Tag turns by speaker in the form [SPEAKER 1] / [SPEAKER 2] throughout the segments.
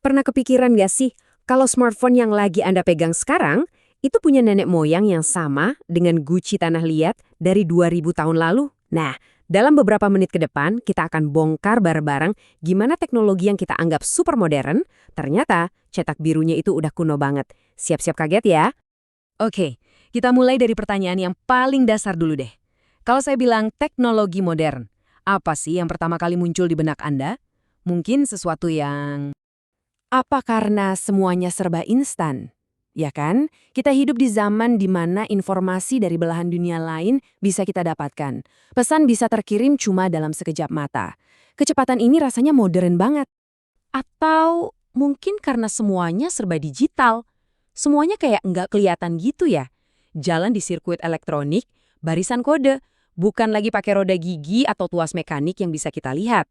[SPEAKER 1] Pernah kepikiran gak sih, kalau smartphone yang lagi Anda pegang sekarang, itu punya nenek moyang yang sama dengan Gucci Tanah Liat dari 2000 tahun lalu? Nah, dalam beberapa menit ke depan, kita akan bongkar bareng-bareng gimana teknologi yang kita anggap super modern, ternyata cetak birunya itu udah kuno banget. Siap-siap kaget ya? Oke, kita mulai dari pertanyaan yang paling dasar dulu deh. Kalau saya bilang teknologi modern, apa sih yang pertama kali muncul di benak Anda? Mungkin sesuatu yang apa karena semuanya serba instan? Ya kan? Kita hidup di zaman di mana informasi dari belahan dunia lain bisa kita dapatkan. Pesan bisa terkirim cuma dalam sekejap mata. Kecepatan ini rasanya modern banget. Atau mungkin karena semuanya serba digital. Semuanya kayak nggak kelihatan gitu ya. Jalan di sirkuit elektronik, barisan kode, bukan lagi pakai roda gigi atau tuas mekanik yang bisa kita lihat.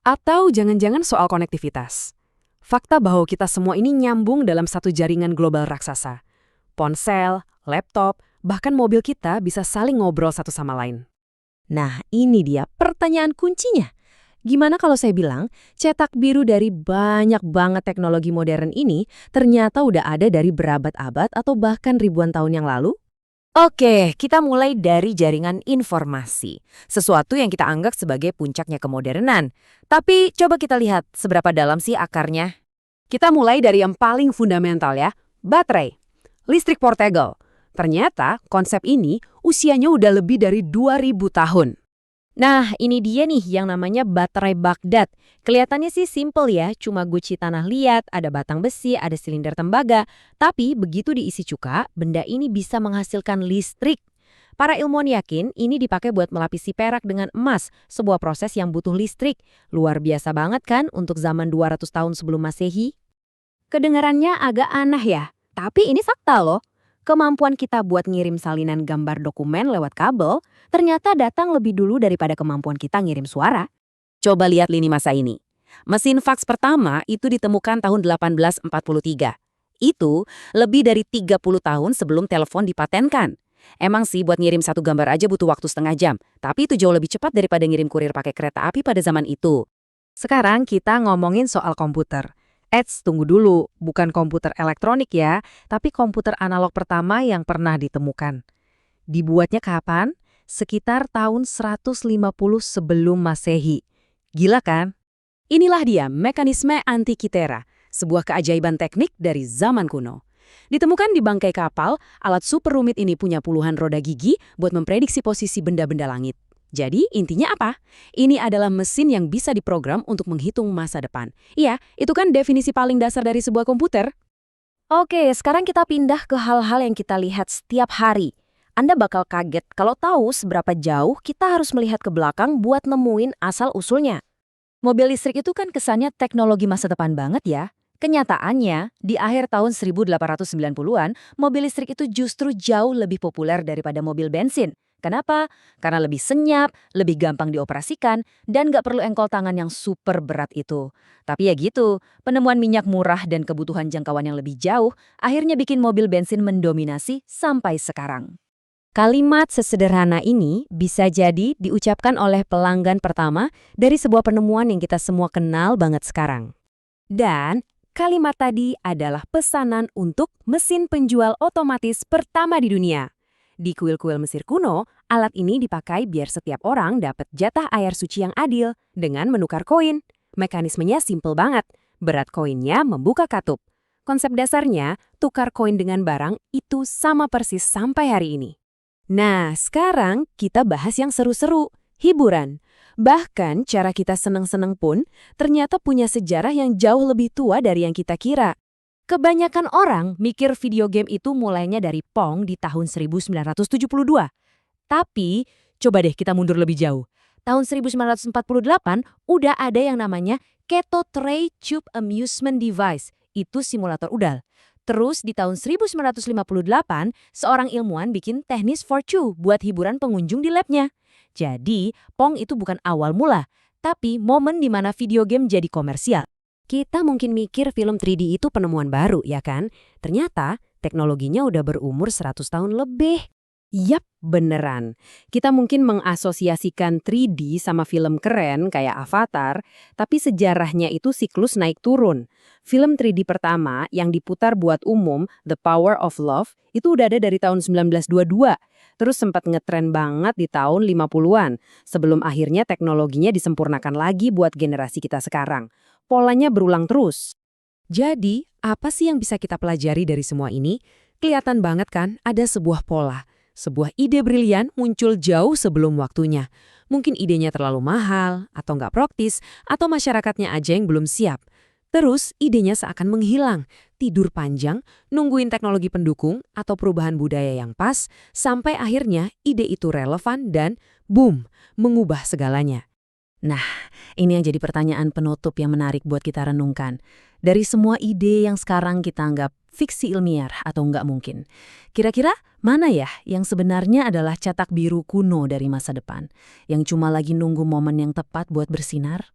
[SPEAKER 1] Atau jangan-jangan soal konektivitas. Fakta bahwa kita semua ini nyambung dalam satu jaringan global raksasa. Ponsel, laptop, bahkan mobil kita bisa saling ngobrol satu sama lain. Nah, ini dia pertanyaan kuncinya. Gimana kalau saya bilang, cetak biru dari banyak banget teknologi modern ini ternyata udah ada dari berabad-abad atau bahkan ribuan tahun yang lalu? Oke, kita mulai dari jaringan informasi. Sesuatu yang kita anggap sebagai puncaknya kemodernan. Tapi coba kita lihat seberapa dalam sih akarnya. Kita mulai dari yang paling fundamental ya, baterai. Listrik portable. Ternyata konsep ini usianya udah lebih dari 2000 tahun. Nah, ini dia nih yang namanya baterai Baghdad. Kelihatannya sih simple ya, cuma guci tanah liat, ada batang besi, ada silinder tembaga. Tapi begitu diisi cuka, benda ini bisa menghasilkan listrik. Para ilmuwan yakin ini dipakai buat melapisi perak dengan emas, sebuah proses yang butuh listrik. Luar biasa banget kan untuk zaman 200 tahun sebelum Masehi? Kedengarannya agak aneh ya, tapi ini fakta loh. Kemampuan kita buat ngirim salinan gambar dokumen lewat kabel ternyata datang lebih dulu daripada kemampuan kita ngirim suara. Coba lihat lini masa ini. Mesin faks pertama itu ditemukan tahun 1843. Itu lebih dari 30 tahun sebelum telepon dipatenkan. Emang sih buat ngirim satu gambar aja butuh waktu setengah jam, tapi itu jauh lebih cepat daripada ngirim kurir pakai kereta api pada zaman itu. Sekarang kita ngomongin soal komputer. Tunggu dulu, bukan komputer elektronik ya, tapi komputer analog pertama yang pernah ditemukan. Dibuatnya kapan? Sekitar tahun 150 sebelum Masehi. Gila kan? Inilah dia mekanisme Antikythera, sebuah keajaiban teknik dari zaman kuno. Ditemukan di bangkai kapal, alat super rumit ini punya puluhan roda gigi buat memprediksi posisi benda-benda langit. Jadi, intinya apa? Ini adalah mesin yang bisa diprogram untuk menghitung masa depan. Iya, itu kan definisi paling dasar dari sebuah komputer. Oke, sekarang kita pindah ke hal-hal yang kita lihat setiap hari. Anda bakal kaget kalau tahu seberapa jauh kita harus melihat ke belakang buat nemuin asal-usulnya. Mobil listrik itu kan kesannya teknologi masa depan banget ya. Kenyataannya, di akhir tahun 1890-an, mobil listrik itu justru jauh lebih populer daripada mobil bensin. Kenapa? Karena lebih senyap, lebih gampang dioperasikan, dan nggak perlu engkol tangan yang super berat itu. Tapi ya gitu, penemuan minyak murah dan kebutuhan jangkauan yang lebih jauh akhirnya bikin mobil bensin mendominasi sampai sekarang. Kalimat sesederhana ini bisa jadi diucapkan oleh pelanggan pertama dari sebuah penemuan yang kita semua kenal banget sekarang. Dan kalimat tadi adalah pesanan untuk mesin penjual otomatis pertama di dunia. Di kuil-kuil Mesir kuno, alat ini dipakai biar setiap orang dapat jatah air suci yang adil dengan menukar koin. Mekanismenya simple banget. Berat koinnya membuka katup. Konsep dasarnya, tukar koin dengan barang itu sama persis sampai hari ini. Nah, sekarang kita bahas yang seru-seru, hiburan. Bahkan cara kita seneng-seneng pun ternyata punya sejarah yang jauh lebih tua dari yang kita kira. Kebanyakan orang mikir video game itu mulainya dari Pong di tahun 1972. Tapi, coba deh kita mundur lebih jauh. Tahun 1948 udah ada yang namanya Keto Tray Tube Amusement Device. Itu simulator udal. Terus di tahun 1958, seorang ilmuwan bikin Tennis for Two buat hiburan pengunjung di labnya. Jadi, Pong itu bukan awal mula, tapi momen di mana video game jadi komersial. Kita mungkin mikir film 3D itu penemuan baru, ya kan? Ternyata teknologinya udah berumur 100 tahun lebih. Yap, beneran. Kita mungkin mengasosiasikan 3D sama film keren kayak Avatar, tapi sejarahnya itu siklus naik turun. Film 3D pertama yang diputar buat umum, The Power of Love, itu udah ada dari tahun 1922. Terus sempat ngetren banget di tahun 50-an, sebelum akhirnya teknologinya disempurnakan lagi buat generasi kita sekarang. Polanya berulang terus. Jadi, apa sih yang bisa kita pelajari dari semua ini? Kelihatan banget kan ada sebuah pola. Sebuah ide brilian muncul jauh sebelum waktunya. Mungkin idenya terlalu mahal, atau nggak praktis, atau masyarakatnya aja yang belum siap. Terus idenya seakan menghilang, tidur panjang, nungguin teknologi pendukung atau perubahan budaya yang pas, sampai akhirnya ide itu relevan dan boom, mengubah segalanya.
[SPEAKER 2] Nah, ini yang jadi pertanyaan penutup yang menarik buat kita renungkan. Dari semua ide yang sekarang kita anggap fiksi ilmiah atau nggak mungkin, kira-kira mana ya yang sebenarnya adalah cetak biru kuno dari masa depan, yang cuma lagi nunggu momen yang tepat buat bersinar?